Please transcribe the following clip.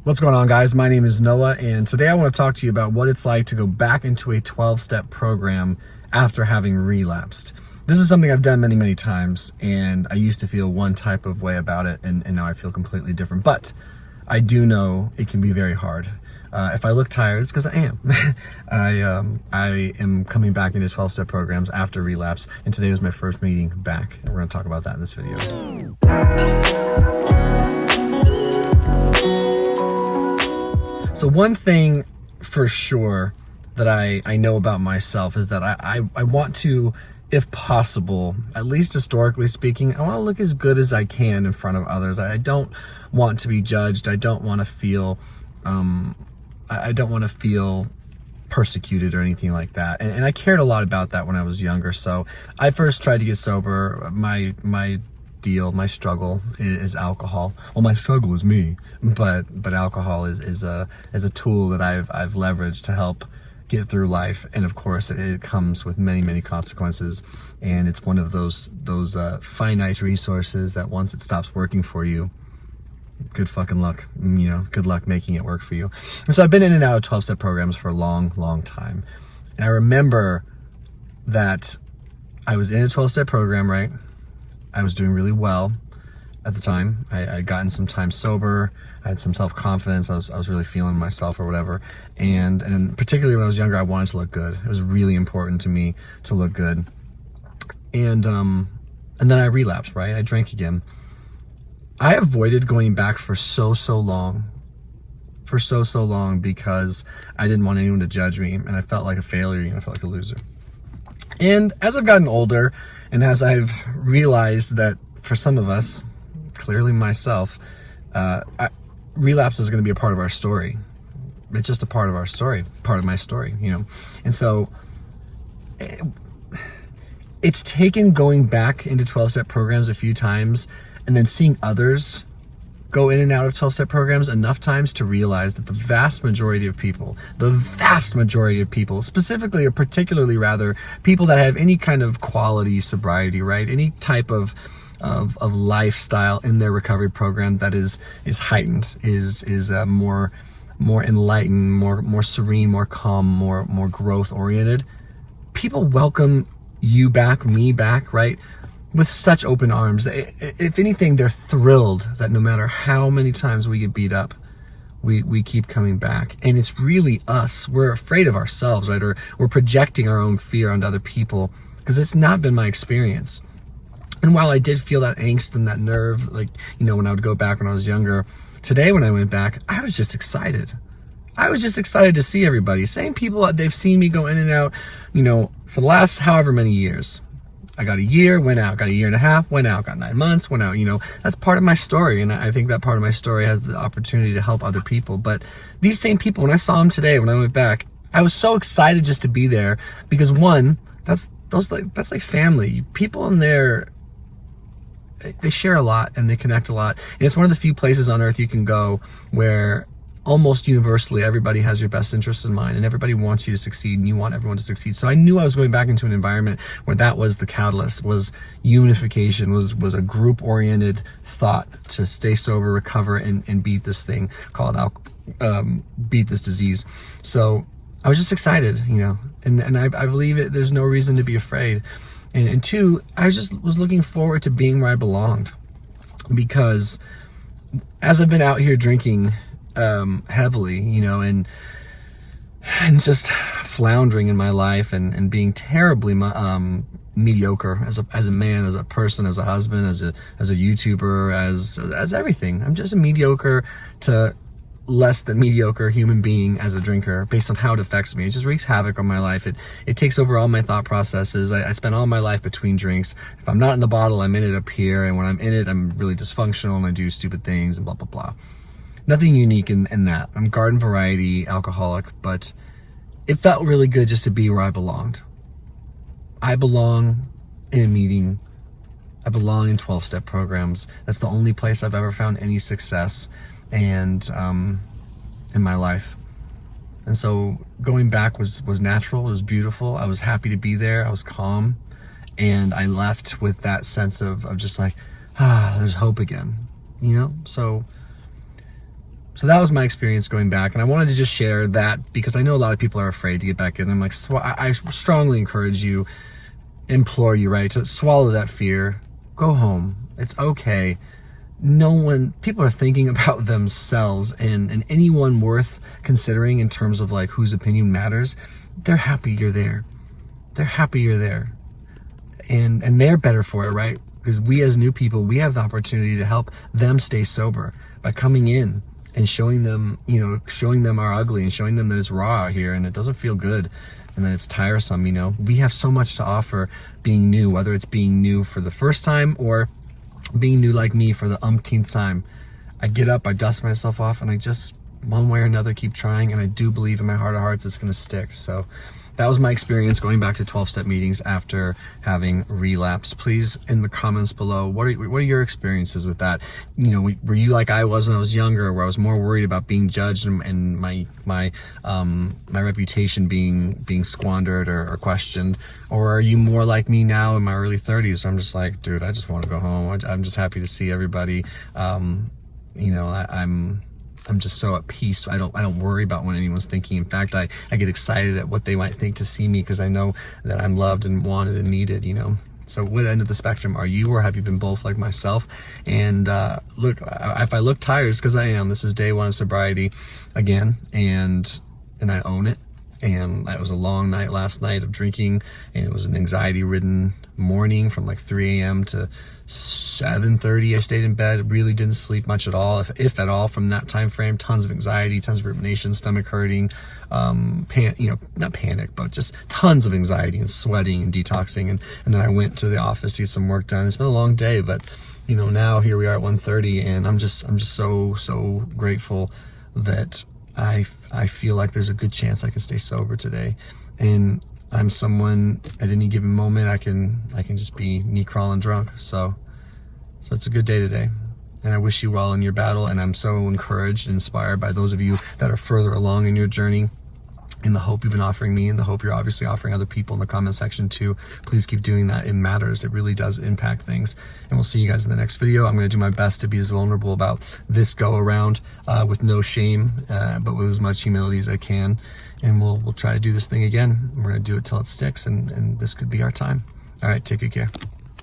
What's going on, guys? My name is Noah, and today I want to talk to you about what it's like to go back into a 12-step program after having relapsed. This is something I've done many times, and I used to feel one type of way about it, and now I feel completely different. But I do know it can be very hard. If I look tired, it's because I am. I am coming back into 12-step programs after relapse, and today was my first meeting back, and we're going to talk about that in this video. So one thing for sure that I know about myself is that I want to, if possible, at least historically speaking, I want to look as good as I can in front of others. I don't want to be judged. I don't want to feel persecuted or anything like that. And I cared a lot about that when I was younger. So I first tried to get sober. My struggle is alcohol. Well, my struggle is me, but alcohol is a tool that I've leveraged to help get through life. And of course, it comes with many consequences. And it's one of those finite resources that once it stops working for you, good fucking luck. Good luck making it work for you. And so I've been in and out of 12-step programs for a long time. And I remember that I was in a 12-step program, right? I was doing really well at the time. I'd gotten some time sober. I had some self-confidence. I was really feeling myself or whatever. And particularly when I was younger, I wanted to look good. It was really important to me to look good. And then I relapsed, right? I drank again. I avoided going back for so long. For so long because I didn't want anyone to judge me, and I felt like a failure. I felt like a loser. And as I've gotten older, and as I've realized that for some of us, clearly myself, relapse is going to be a part of our story. It's just a part of our story, part of my story, And so it's taken going back into 12-step programs a few times and then seeing others go in and out of 12-step programs enough times to realize that the vast majority of people, specifically or particularly rather, people that have any kind of quality sobriety, right? Any type of lifestyle in their recovery program that is heightened, is more enlightened, more serene, more calm, more growth oriented. People welcome you back, me back, right? With such open arms. If anything, they're thrilled that no matter how many times we get beat up, we keep coming back. And it's really us. We're afraid of ourselves, right? Or we're projecting our own fear onto other people, because it's not been my experience. And while I did feel that angst and that nerve, when I would go back when I was younger, today when I went back, I was just excited. I was just excited to see everybody. Same people, they've seen me go in and out, for the last however many years. I got a year, went out, got a year and a half, went out, got 9 months, went out, that's part of my story. And I think that part of my story has the opportunity to help other people. But these same people, when I saw them today, when I went back, I was so excited just to be there because one, that's like family. People in there, they share a lot and they connect a lot. And it's one of the few places on earth you can go where almost universally everybody has your best interests in mind and everybody wants you to succeed and you want everyone to succeed. So I knew I was going back into an environment where that was the catalyst, was unification, was a group-oriented thought to stay sober, recover, and beat this thing called beat this disease. So I was just excited, and I believe there's no reason to be afraid. And two, I just was looking forward to being where I belonged, because as I've been out here drinking heavily, and just floundering in my life and being terribly mediocre as a man, as a person, as a husband, as a YouTuber, as everything. I'm just a mediocre to less than mediocre human being as a drinker, based on how it affects me. It just wreaks havoc on my life. It takes over all my thought processes. I spend all my life between drinks. If I'm not in the bottle, I'm in it up here, and when I'm in it, I'm really dysfunctional and I do stupid things and blah blah blah. Nothing unique in that. I'm garden variety alcoholic, but it felt really good just to be where I belonged. I belong in a meeting. I belong in 12-step programs. That's the only place I've ever found any success and in my life. And so going back was natural. It was beautiful. I was happy to be there. I was calm. And I left with that sense of just like, there's hope again, So So that was my experience going back, and I wanted to just share that because I know a lot of people are afraid to get back in. I'm like, I strongly encourage you, implore you, right, to swallow that fear. Go home. It's okay. People are thinking about themselves, and anyone worth considering in terms of like whose opinion matters, they're happy you're there. They're happy you're there. And they're better for it, right? Because we as new people, we have the opportunity to help them stay sober by coming in and showing them, showing them our ugly and showing them that it's raw out here and it doesn't feel good and that it's tiresome. We have so much to offer being new, whether it's being new for the first time or being new like me for the umpteenth time. I get up, I dust myself off, and I just, one way or another, keep trying, and I do believe in my heart of hearts it's going to stick. So that was my experience going back to 12-step meetings after having relapse. Please, in the comments below, what are your experiences with that? Were you like I was when I was younger, where I was more worried about being judged and my reputation being squandered or questioned? Or are you more like me now in my early 30s? I'm just like, dude, I just want to go home. I'm just happy to see everybody. I'm just so at peace. I don't worry about what anyone's thinking. In fact, I get excited at what they might think to see me because I know that I'm loved and wanted and needed, So what end of the spectrum are you, or have you been both like myself? And look, if I look tired, it's because I am. This is day one of sobriety again, and I own it. And it was a long night last night of drinking, and it was an anxiety-ridden morning from like 3 a.m. to 7:30. I stayed in bed, really didn't sleep much at all, if at all, from that time frame. Tons of anxiety, tons of rumination, stomach hurting, not panic, but just tons of anxiety and sweating and detoxing. And then I went to the office to get some work done. It's been a long day, but now here we are at 1:30, and I'm just so grateful that I feel like there's a good chance I can stay sober today. And I'm someone at any given moment I can just be knee crawling drunk. So it's a good day today. And I wish you well in your battle, and I'm so encouraged and inspired by those of you that are further along in your journey, and the hope you've been offering me, and the hope you're obviously offering other people in the comment section too. Please keep doing that. It matters. It really does impact things. And we'll see you guys in the next video. I'm going to do my best to be as vulnerable about this go around with no shame, but with as much humility as I can. And we'll try to do this thing again. We're going to do it till it sticks, and this could be our time. All right, take good care.